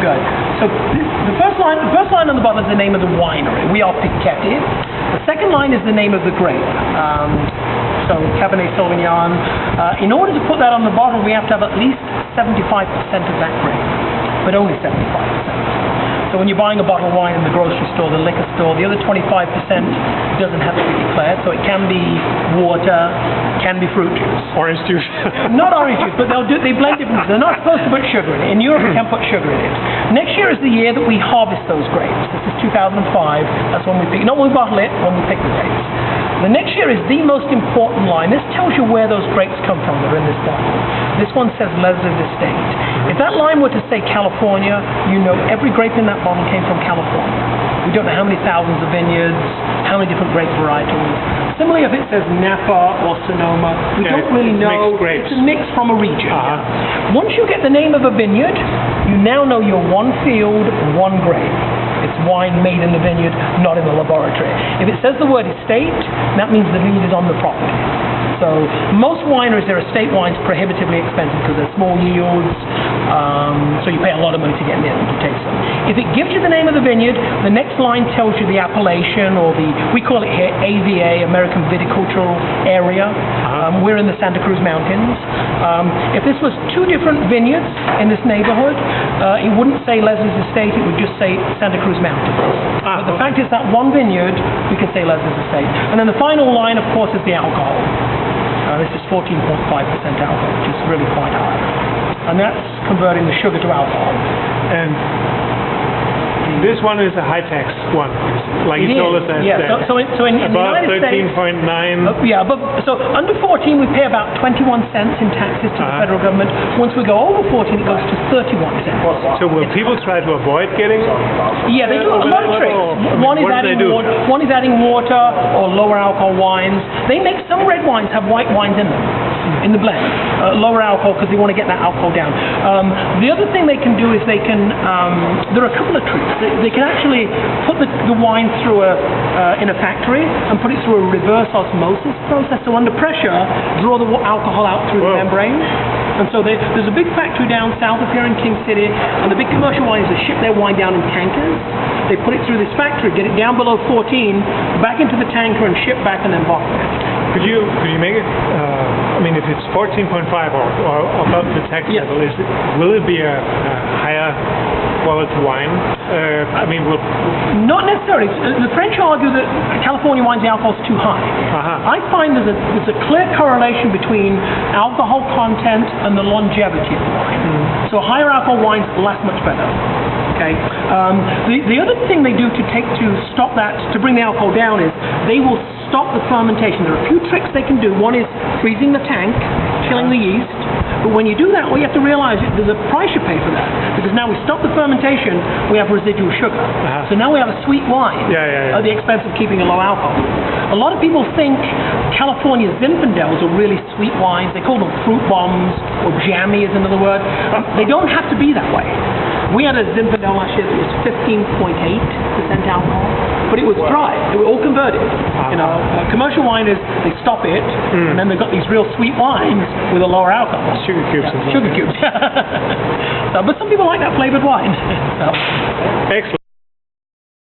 good. So the first line on the bottle is the name of the winery. We are Picchetti. The second line is the name of the grape. So Cabernet Sauvignon. In order to put that on the bottle, we have to have at least 75% of that grape, but only 75%. So when you're buying a bottle of wine in the grocery store, the liquor store, the other 25% doesn't have to be declared. So it can be water, can be fruit juice. Orange juice. Not orange juice, but they blend it. They're not supposed to put sugar in it. In Europe, you can put sugar in it. Next year is the year that we harvest those grapes. This is 2005. That's when we pick, not when we bottle it, when we pick the grapes. The next year is the most important line. This tells you where those grapes come from that are in this bottle. This one says Leslie's Estate. If that line were to say California, you know every grape in that bottle came from California. We don't know how many thousands of vineyards, how many different grape varietals. Similarly, if it says Napa or Sonoma, we don't really know. It's a mix from a region. Once you get the name of a vineyard, you now know you're one field, one grape. It's wine made in the vineyard, not in the laboratory. If it says the word estate, that means the vineyard is on the property. So most wineries, their estate wines prohibitively expensive because they're small yields, so you pay a lot of money to get in there and to taste them. If it gives you the name of the vineyard, the next line tells you the appellation, or we call it here AVA, American Viticultural Area. We're in the Santa Cruz Mountains. If this was two different vineyards in this neighborhood, it wouldn't say Leslie's Estate, it would just say Santa Cruz Mountains. But the fact is that one vineyard, we could say Leslie's Estate. And then the final line, of course, is the alcohol. This is 14.5% alcohol, which is really quite high. And that's converting the sugar to alcohol. And this one is a high-tax one, like you told us that. Yeah, so in the United States, 13.9. So under 14 we pay about 21 cents in taxes to the federal government. Once we go over 14 it goes to 31 cents. So will people try to avoid getting? Yeah, they do a lot of tricks. One is adding water or lower alcohol wines. They make some red wines have white wines in them, in the blend. Lower alcohol because they want to get that alcohol down. The other thing they can do is they can, there are a couple of tricks. They can actually put the wine through in a factory and put it through a reverse osmosis process. So under pressure, draw the alcohol out through the membrane. And so there's a big factory down south of here in King City, and the big commercial wineries that ship their wine down in tankers. They put it through this factory, get it down below 14, back into the tanker and ship back and then bottle it. Could you make it? I mean, if it's 14.5 or above the tax level, will it be a higher quality wine? Not necessarily. The French argue that California wines, the alcohol is too high. I find there's a clear correlation between alcohol content and the longevity of the wine. So higher alcohol wines last much better. Okay. The other thing they do to stop that, to bring the alcohol down, is they will stop the fermentation. There are a few tricks they can do. One is freezing the tank, killing the yeast. But when you do that, well, you have to realize there's a price you pay for that. Because now we stop the fermentation, we have residual sugar. So now we have a sweet wine at the expense of keeping a low alcohol. A lot of people think California Zinfandels are really sweet wines. They call them fruit bombs, or jammy is another word. They don't have to be that way. We had a Zinfandel last year that was 15.8% alcohol, but it was dry. They were all converted. Commercial wine is they stop it, and then they've got these real sweet wines with a lower alcohol. Sugar cubes. Sugar cubes. But some people like that flavored wine. Excellent.